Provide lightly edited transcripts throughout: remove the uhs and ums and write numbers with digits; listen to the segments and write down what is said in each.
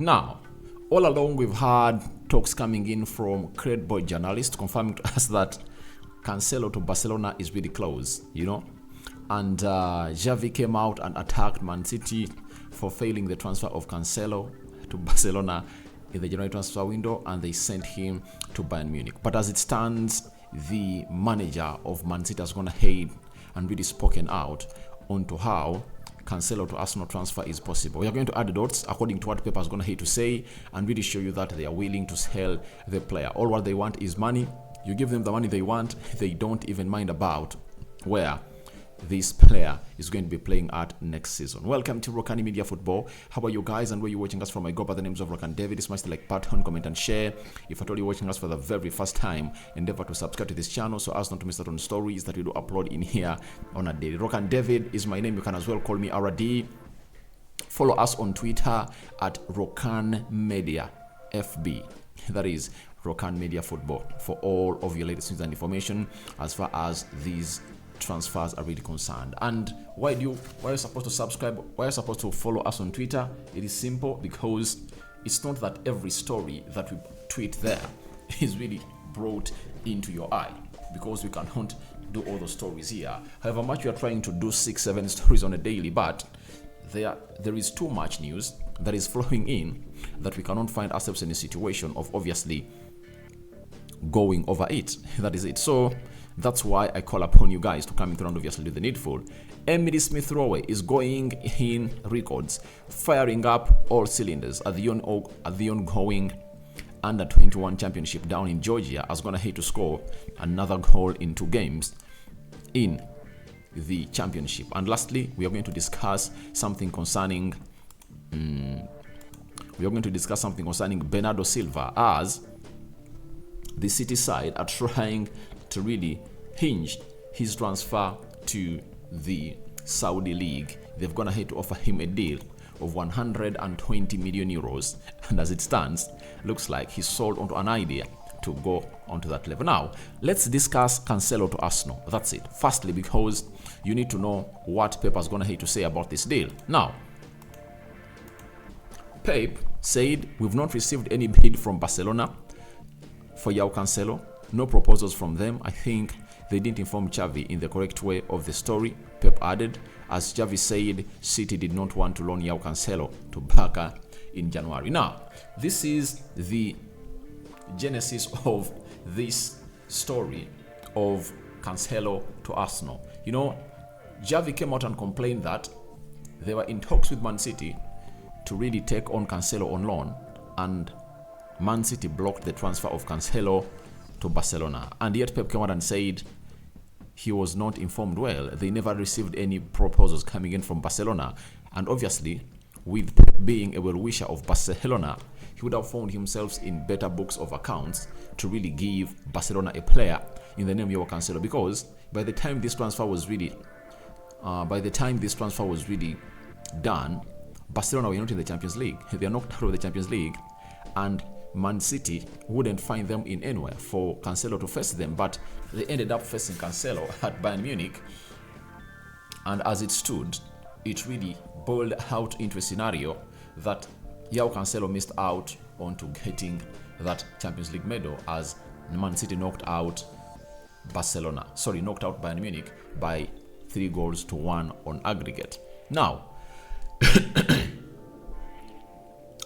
Now, all along we've had talks coming in from credible journalists confirming to us that Cancelo to Barcelona is really close, And Xavi came out and attacked Man City for failing the transfer of Cancelo to Barcelona in the January transfer window, and they sent him to Bayern Munich. But as it stands, the manager of Man City has gone ahead and really spoken out onto how Cancelo to Arsenal transfer is possible. We are going to add the dots according to what Pep is going to say and really show you that they are willing to sell the player. All what they want is money. You give them the money they want, they don't even mind about where this player is going to be playing at next season. Welcome to Rokani Media Football. How are you guys, and where you watching us from? I go by the names of Rokani David. Smash the like button, comment and share. If at all you're watching us for the very first time, endeavor to subscribe to this channel so as not to miss out on stories that we do upload in here on a daily. Rokani David is my name. You can as well call me RD. Follow us on Twitter at Rokani Media FB. That is Rokani Media Football for all of your latest news and information as far as these transfers are really concerned. And why are you supposed to subscribe? Why are you supposed to follow us on Twitter? It is simple, because it's not that every story that we tweet there is really brought into your eye, because we cannot do all those stories here. However much we are trying to do 6-7 stories on a daily, but there is too much news that is flowing in that we cannot find ourselves in a situation of obviously going over it. That is it. So that's why I call upon you guys to come in through and obviously do the needful. Emily Smith Rowe is going in records, firing up all cylinders at the ongoing Under-21 Championship down in Georgia. Has gone ahead to score another goal in 2 games in the championship. And lastly, we are going to discuss something concerning Bernardo Silva, as the City side are trying to really hinge his transfer to the Saudi League. They've gone ahead to offer him a deal of 120 million euros, and as it stands, looks like he's sold onto an idea to go onto that level. Now, let's discuss Cancelo to Arsenal. That's it. Firstly, because you need to know what Pep is going ahead to say about this deal. Now, Pep said, we've not received any bid from Barcelona for João Cancelo. No proposals from them. I think they didn't inform Xavi in the correct way of the story, Pep added, as Xavi said City did not want to loan João Cancelo to Barca in January. Now, this is the genesis of this story of Cancelo to Arsenal. Xavi came out and complained that they were in talks with Man City to really take on Cancelo on loan, and Man City blocked the transfer of Cancelo to Barcelona. And yet Pep came out and said he was not informed well. They never received any proposals coming in from Barcelona. And obviously, with Pep being a well-wisher of Barcelona, he would have found himself in better books of accounts to really give Barcelona a player in the name of João Cancelo, because by the time this transfer was really done, Barcelona were not in the Champions League. They are knocked out of the Champions League, and Man City wouldn't find them in anywhere for Cancelo to face them, but they ended up facing Cancelo at Bayern Munich. And as it stood, it really boiled out into a scenario that João Cancelo missed out onto getting that Champions League medal, as Man City knocked out Bayern Munich by 3-1 on aggregate. Now,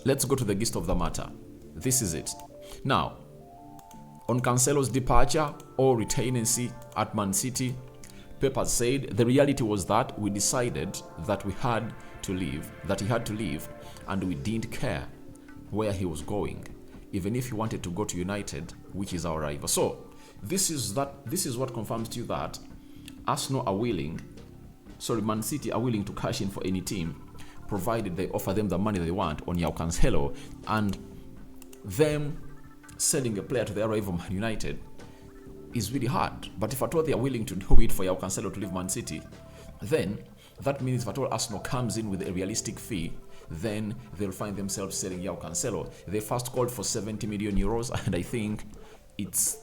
let's go to the gist of the matter. This is it. Now, on Cancelo's departure or retainancy at Man City, Pep has said the reality was that we decided that he had to leave, and we didn't care where he was going, even if he wanted to go to United, which is our rival. So this is what confirms to you that Man City are willing to cash in for any team, provided they offer them the money they want on João Cancelo. And them selling a player to their rival Man United is really hard. But if at all they are willing to do it for João Cancelo to leave Man City, then that means if at all Arsenal comes in with a realistic fee, then they'll find themselves selling João Cancelo. They first called for 70 million euros, and I think it's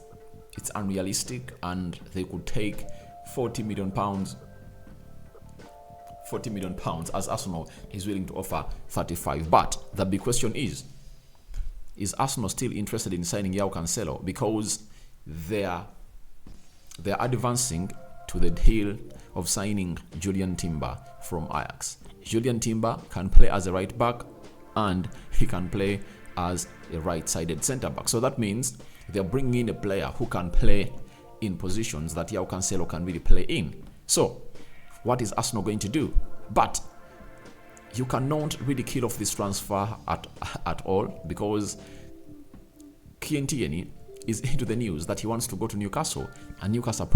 unrealistic, and they could take 40 million pounds 40 million pounds, as Arsenal is willing to offer 35. But the big question is Arsenal still interested in signing João Cancelo? Because they're advancing to the deal of signing Julian Timber from Ajax. Julian Timber can play as a right back and he can play as a right-sided centre-back. So that means they're bringing in a player who can play in positions that João Cancelo can really play in. So what is Arsenal going to do? But you cannot really kill off this transfer at all, because Kieran Tierney is into the news that he wants to go to Newcastle, and Newcastle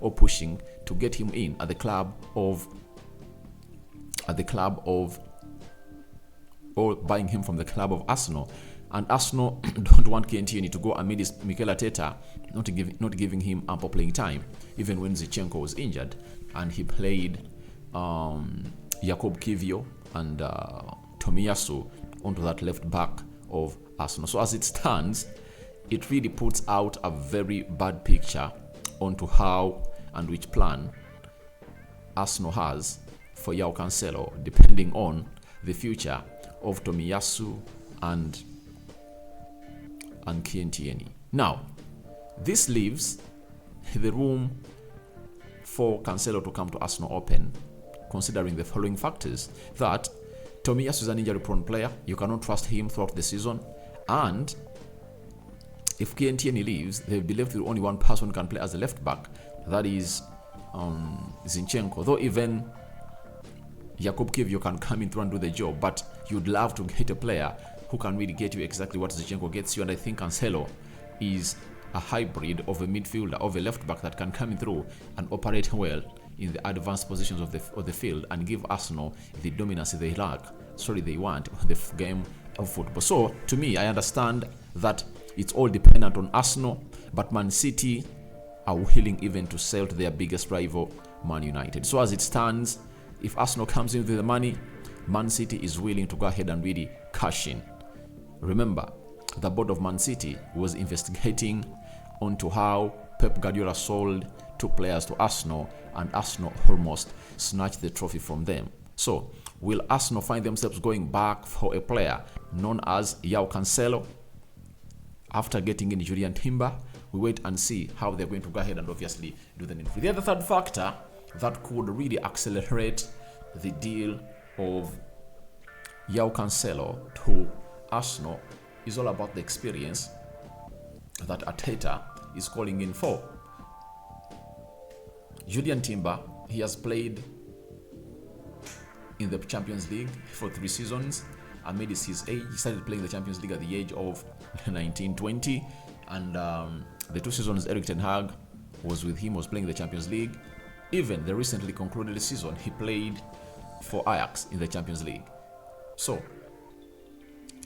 are pushing to get him in at the club of or buying him from the club of Arsenal. And Arsenal don't want Kieran Tierney to go amidst Mikel Arteta not giving him ample playing time, even when Zinchenko was injured and he played Jakub Kiwior and Tomiyasu onto that left back of Arsenal. So as it stands, it really puts out a very bad picture onto how and which plan Arsenal has for João Cancelo, depending on the future of Tomiyasu and Kieran Tierney. Now, this leaves the room for Cancelo to come to Arsenal open, considering the following factors: that Tomiyasu is an injury-prone player, you cannot trust him throughout the season, and if Kieran Tierney leaves, they'll be left with only one person who can play as a left back, that is Zinchenko. Though even Jakub Kiwior can come in through and do the job, but you'd love to get a player who can really get you exactly what Zinchenko gets you, and I think Cancelo is a hybrid of a midfielder, of a left back that can come in through and operate well in the advanced positions of the field and give Arsenal the dominance they want the game of football. So to me, I understand that it's all dependent on Arsenal, but Man City are willing even to sell to their biggest rival, Man United. So as it stands, if Arsenal comes in with the money, Man City is willing to go ahead and really cash in. Remember, the board of Man City was investigating onto how Pep Guardiola sold 2 players to Arsenal, and Arsenal almost snatched the trophy from them. So, will Arsenal find themselves going back for a player known as João Cancelo after getting in Julian Timber? We wait and see how they're going to go ahead and obviously do the needful. The other third factor that could really accelerate the deal of João Cancelo to Arsenal is all about the experience that Arteta is calling in for. Julian Timber, he has played in the Champions League for 3 seasons. Amid his age, he started playing the Champions League at the age of 19-20, and the 2 seasons Erik ten Hag was with him, was playing the Champions League. Even the recently concluded season, he played for Ajax in the Champions League. So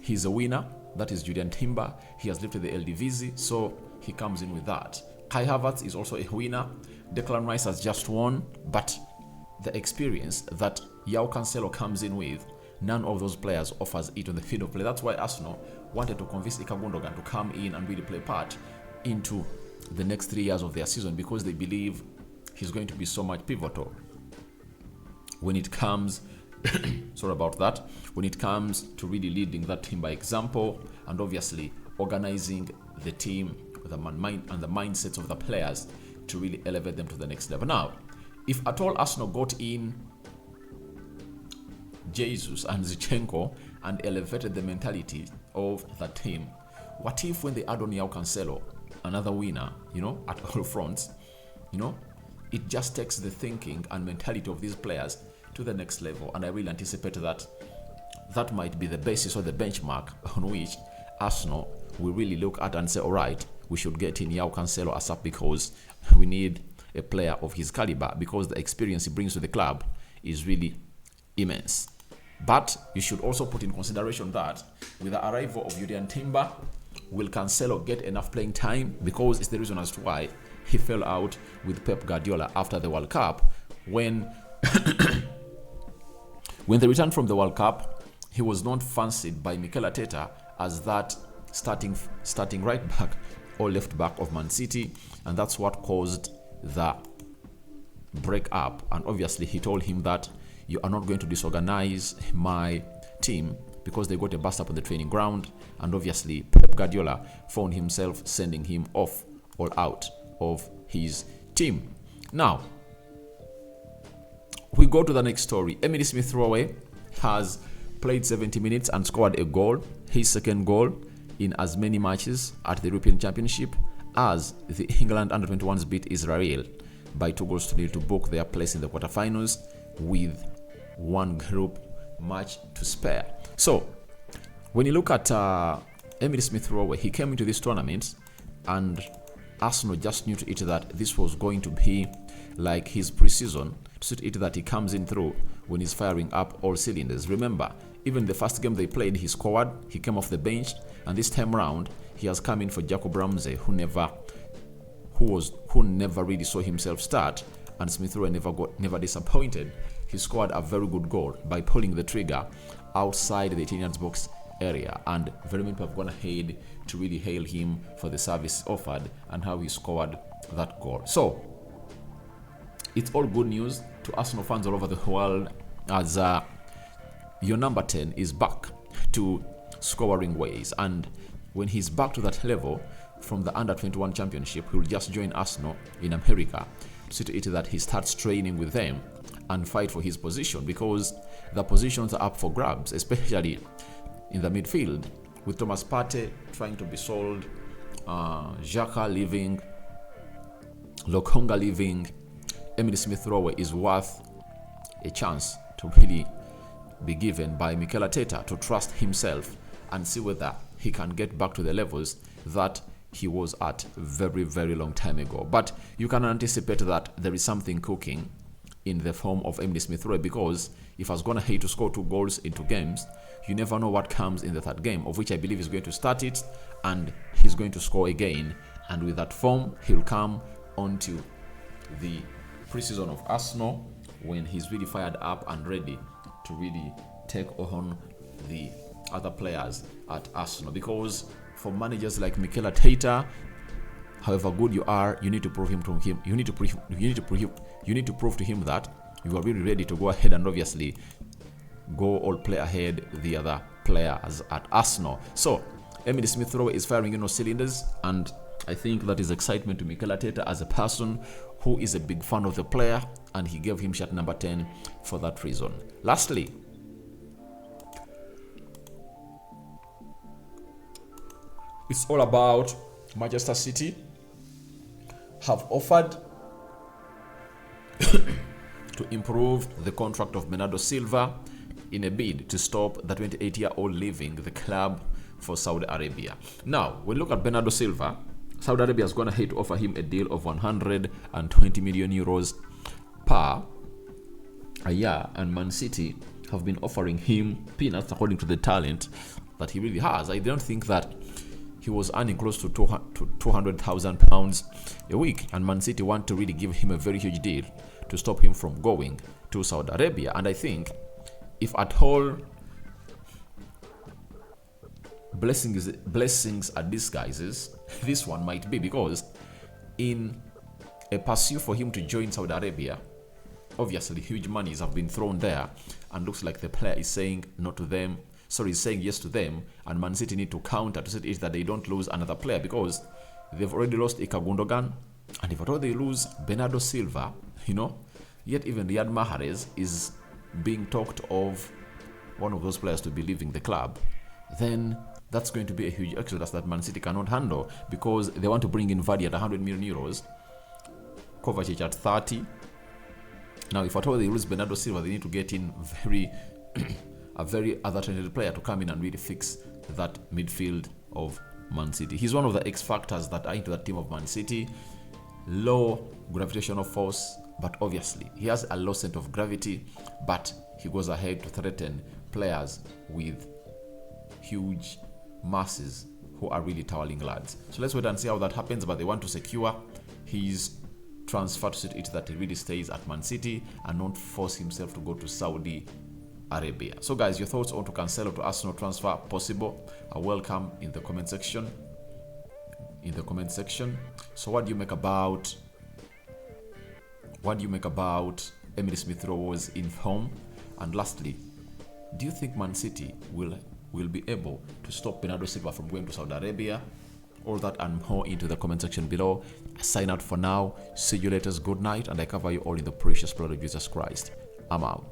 he's a winner. That is Julian Timber. He has lifted the Eredivisie, so he comes in with that. Kai Havertz is also a winner. Declan Rice has just won, but the experience that João Cancelo comes in with, none of those players offers it on the field of play. That's why Arsenal wanted to convince Ilkay Gundogan to come in and really play part into the next 3 years of their season, because they believe he's going to be so much pivotal when it comes when it comes to really leading that team by example, and obviously organizing the team, the mind and the mindsets of the players to really elevate them to the next level. Now, if at all Arsenal got in Jesus and Zinchenko and elevated the mentality of the team, what if when they add on João Cancelo, another winner, at all fronts, it just takes the thinking and mentality of these players to the next level. And I really anticipate that might be the basis or the benchmark on which Arsenal will really look at and say, all right, we should get in João Cancelo ASAP, because we need a player of his caliber, because the experience he brings to the club is really immense. But you should also put in consideration that with the arrival of Julian Timber, will Cancelo get enough playing time? Because it's the reason as to why he fell out with Pep Guardiola after the World Cup, when when they returned from the World Cup, he was not fancied by Mikel Arteta as that starting right back or left back of Man City, and that's what caused the break up. And obviously he told him that you are not going to disorganize my team, because they got a bust up on the training ground, and obviously Pep Guardiola found himself sending him off or out of his team. Now, we go to the next story. Emile Smith-Rowe has played 70 minutes and scored a goal, his second goal in as many matches at the European Championship, as the England under-21s beat Israel by 2-0 to book their place in the quarterfinals with one group match to spare. So, when you look at Emile Smith-Rowe, he came into this tournament and Arsenal just knew to it that this was going to be like his pre-season, to it that he comes in through when he's firing up all cylinders. Remember, even the first game they played, he scored, he came off the bench, and this time round, he has come in for Jacob Ramsey, who never really saw himself start, and Smith-Rowe never disappointed. He scored a very good goal by pulling the trigger outside the 18 yards box area, and very many people have gone ahead to really hail him for the service offered and how he scored that goal. So it's all good news to Arsenal fans all over the world, as your number 10 is back to scoring ways, and when he's back to that level from the under-21 championship, he'll just join Arsenal in America to see to it that he starts training with them and fight for his position, because the positions are up for grabs, especially in the midfield, with Thomas Partey trying to be sold, Xhaka leaving, Lokonga leaving. Emile Smith-Rowe is worth a chance to really be given by Mikel Arteta to trust himself and see whether he can get back to the levels that he was at very, very long time ago. But you can anticipate that there is something cooking in the form of Emile Smith-Rowe, because if I was going to hate to score 2 goals in 2 games, you never know what comes in the third game, of which I believe is going to start it, and he's going to score again. And with that form, he'll come onto the pre-season of Arsenal when he's really fired up and ready to really take on the other players at Arsenal. Because for managers like Mikel Arteta, however good you are, you need to prove to him that you are really ready to go ahead and obviously go all play ahead the other players at Arsenal. So Emile Smith-Rowe is firing in all cylinders, and I think that is excitement to Mikel Arteta as a person who is a big fan of the player, and he gave him shirt number 10 for that reason. Lastly, it's all about Manchester City have offered to improve the contract of Bernardo Silva in a bid to stop the 28-year-old leaving the club for Saudi Arabia. Now, when we look at Bernardo Silva, Saudi Arabia is going to hate to offer him a deal of 120 million euros per a year, and Man City have been offering him peanuts according to the talent that he really has. I don't think that he was earning close to £200,000 a week, and Man City want to really give him a very huge deal to stop him from going to Saudi Arabia. And I think if at all blessings are disguises, this one might be, because in a pursuit for him to join Saudi Arabia, obviously huge monies have been thrown there, and looks like the player is saying saying yes to them, and Man City need to counter to say it that they don't lose another player, because they've already lost Ika Gundogan, and if at all they lose Bernardo Silva, yet even Riyad Mahrez is being talked of one of those players to be leaving the club, then that's going to be a huge exodus that Man City cannot handle, because they want to bring in Vardy at 100 million euros, Kovacic at 30. Now, if at all they lose Bernardo Silva, they need to get in a very other talented player to come in and really fix that midfield of Man City. He's one of the X factors that are into that team of Man City. Low gravitational force, but obviously he has a low center of gravity, but he goes ahead to threaten players with huge masses who are really towering lads. So let's wait and see how that happens, but they want to secure his transfer to see it that he really stays at Man City and not force himself to go to Saudi Arabia. So guys, your thoughts on to Cancelo to Arsenal transfer possible are welcome in the comment section. So what do you make about Emile Smith-Rowe's inform? And lastly, do you think Man City will be able to stop Bernardo Silva from going to Saudi Arabia? All that and more into the comment section below. I sign out for now. See you later. Good night, and I cover you all in the precious blood of Jesus Christ. I'm out.